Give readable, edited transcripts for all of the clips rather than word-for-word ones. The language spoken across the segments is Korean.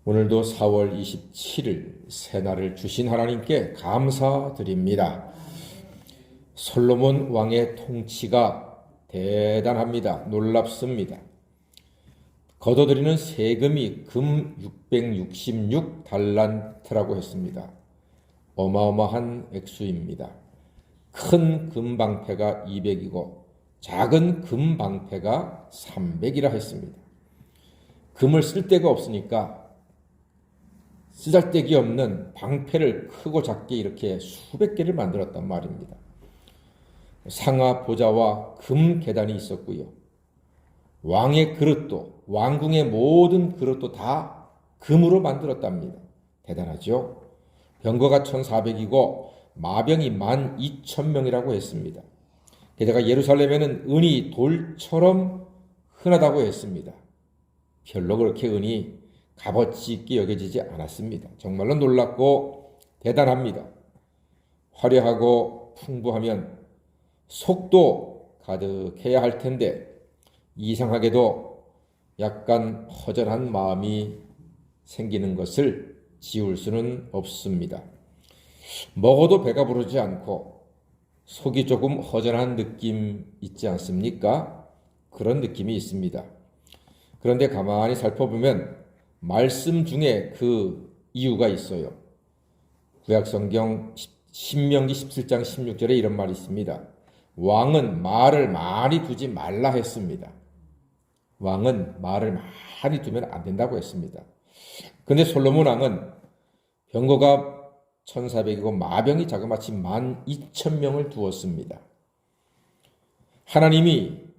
오늘도 4월 27일 새날을 주신 하나님께 감사드립니다. 솔로몬 왕의 통치가 대단합니다. 놀랍습니다. 거둬들이는 세금이 금 666달란트라고 했습니다. 어마어마한 액수입니다. 큰 금방패가 200이고 작은 금방패가 300이라 했습니다. 금을 쓸 데가 없으니까 쓰잘데기 없는 방패를 크고 작게 이렇게 수백 개를 만들었단 말입니다. 상하 보좌와 금 계단이 있었고요. 왕의 그릇도, 왕궁의 모든 그릇도 다 금으로 만들었답니다. 대단하죠? 병거가 1400이고 마병이 12,000명이라고 했습니다. 게다가 예루살렘에는 은이 돌처럼 흔하다고 했습니다. 별로 그렇게 은이 값어치 있게 여겨지지 않았습니다. 정말로 놀랍고 대단합니다. 화려하고 풍부하면 속도 가득해야 할 텐데 이상하게도 약간 허전한 마음이 생기는 것을 지울 수는 없습니다. 먹어도 배가 부르지 않고 속이 조금 허전한 느낌 있지 않습니까? 그런 느낌이 있습니다. 그런데 가만히 살펴보면 말씀 중에 그 이유가 있어요. 구약성경 신명기 17장 16절에 이런 말이 있습니다. 왕은 말을 많이 두지 말라 했습니다. 왕은 말을 많이 두면 안 된다고 했습니다. 그런데 솔로몬 왕은 병거가 1400이고 마병이 자그마치 12,000명을 두었습니다. 하나님이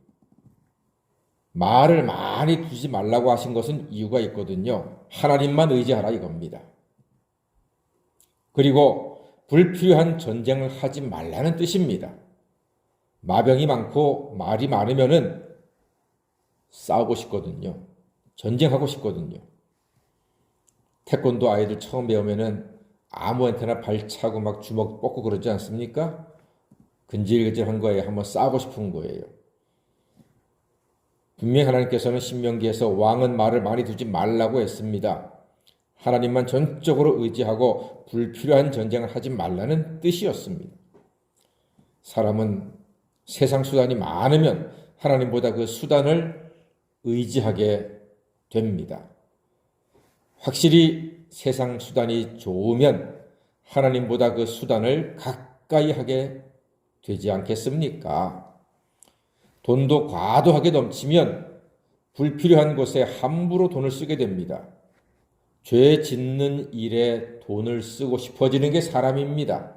말을 많이 두지 말라고 하신 것은 이유가 있거든요. 하나님만 의지하라 이겁니다. 그리고 불필요한 전쟁을 하지 말라는 뜻입니다. 마병이 많고 말이 많으면은 싸우고 싶거든요. 전쟁하고 싶거든요. 태권도 아이들 처음 배우면은 아무한테나 발차고 막 주먹 뻗고 그러지 않습니까? 근질근질한 거에 한번 싸우고 싶은 거예요. 분명히 하나님께서는 신명기에서 왕은 말을 많이 두지 말라고 했습니다. 하나님만 전적으로 의지하고 불필요한 전쟁을 하지 말라는 뜻이었습니다. 사람은 세상 수단이 많으면 하나님보다 그 수단을 의지하게 됩니다. 확실히 세상 수단이 좋으면 하나님보다 그 수단을 가까이 하게 되지 않겠습니까? 돈도 과도하게 넘치면 불필요한 곳에 함부로 돈을 쓰게 됩니다. 죄 짓는 일에 돈을 쓰고 싶어지는 게 사람입니다.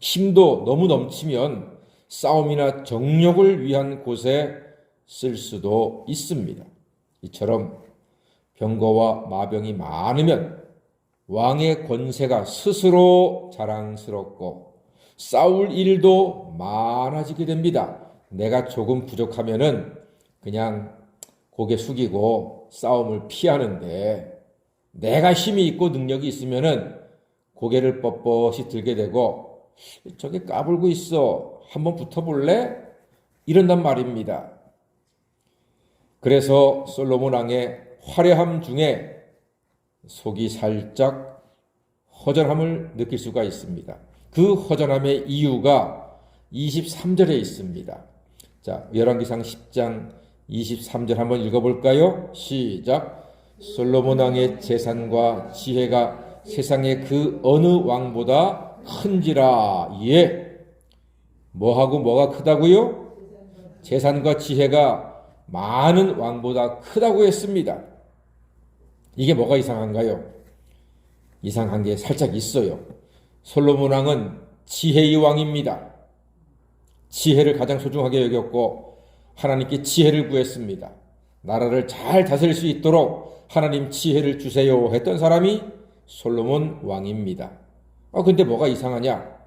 힘도 너무 넘치면 싸움이나 정욕을 위한 곳에 쓸 수도 있습니다. 이처럼 병거와 마병이 많으면 왕의 권세가 스스로 자랑스럽고 싸울 일도 많아지게 됩니다. 내가 조금 부족하면은 그냥 고개 숙이고 싸움을 피하는데 내가 힘이 있고 능력이 있으면은 고개를 뻣뻣이 들게 되고 저게 까불고 있어. 한번 붙어볼래? 이런단 말입니다. 그래서 솔로몬 왕의 화려함 중에 속이 살짝 허전함을 느낄 수가 있습니다. 그 허전함의 이유가 23절에 있습니다. 자, 열왕기상 10장 23절 한번 읽어볼까요? 시작. 솔로몬 왕의 재산과 지혜가 세상의 그 어느 왕보다 큰지라. 예. 뭐하고 뭐가 크다고요? 재산과 지혜가 많은 왕보다 크다고 했습니다. 이게 뭐가 이상한가요? 이상한 게 살짝 있어요. 솔로몬 왕은 지혜의 왕입니다. 지혜를 가장 소중하게 여겼고 하나님께 지혜를 구했습니다. 나라를 잘 다스릴 수 있도록 하나님 지혜를 주세요 했던 사람이 솔로몬 왕입니다. 근데 뭐가 이상하냐?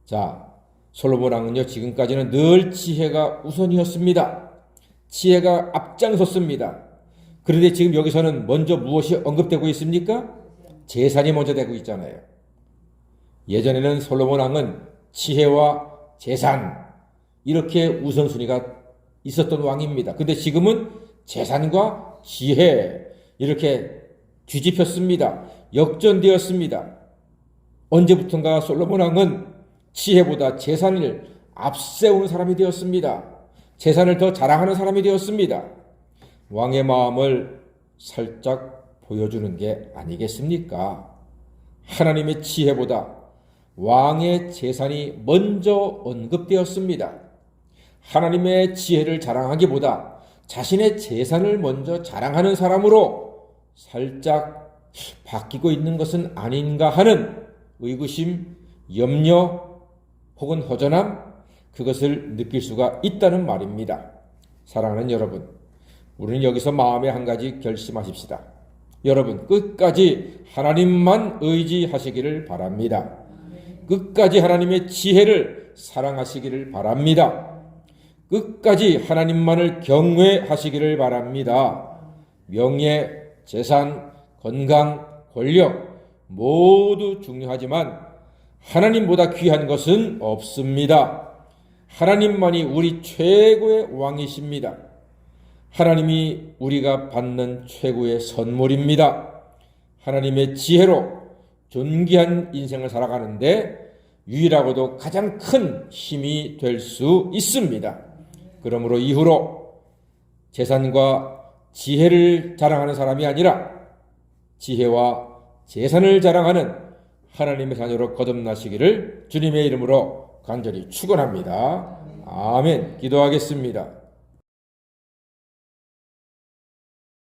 자, 솔로몬 왕은요, 지금까지는 늘 지혜가 우선이었습니다. 지혜가 앞장섰습니다. 그런데 지금 여기서는 먼저 무엇이 언급되고 있습니까? 재산이 먼저 되고 있잖아요. 예전에는 솔로몬 왕은 지혜와 재산, 이렇게 우선순위가 있었던 왕입니다. 근데 지금은 재산과 지혜, 이렇게 뒤집혔습니다. 역전되었습니다. 언제부턴가 솔로몬 왕은 지혜보다 재산을 앞세우는 사람이 되었습니다. 재산을 더 자랑하는 사람이 되었습니다. 왕의 마음을 살짝 보여주는 게 아니겠습니까? 하나님의 지혜보다 왕의 재산이 먼저 언급되었습니다. 하나님의 지혜를 자랑하기보다 자신의 재산을 먼저 자랑하는 사람으로 살짝 바뀌고 있는 것은 아닌가 하는 의구심, 염려 혹은 허전함, 그것을 느낄 수가 있다는 말입니다. 사랑하는 여러분, 우리는 여기서 마음에 한 가지 결심하십시다. 여러분, 끝까지 하나님만 의지하시기를 바랍니다. 끝까지 하나님의 지혜를 사랑하시기를 바랍니다. 끝까지 하나님만을 경외하시기를 바랍니다. 명예, 재산, 건강, 권력 모두 중요하지만 하나님보다 귀한 것은 없습니다. 하나님만이 우리 최고의 왕이십니다. 하나님이 우리가 받는 최고의 선물입니다. 하나님의 지혜로 존귀한 인생을 살아가는데 유일하고도 가장 큰 힘이 될 수 있습니다. 그러므로 이후로 재산과 지혜를 자랑하는 사람이 아니라 지혜와 재산을 자랑하는 하나님의 자녀로 거듭나시기를 주님의 이름으로 간절히 축원합니다. 아멘. 기도하겠습니다.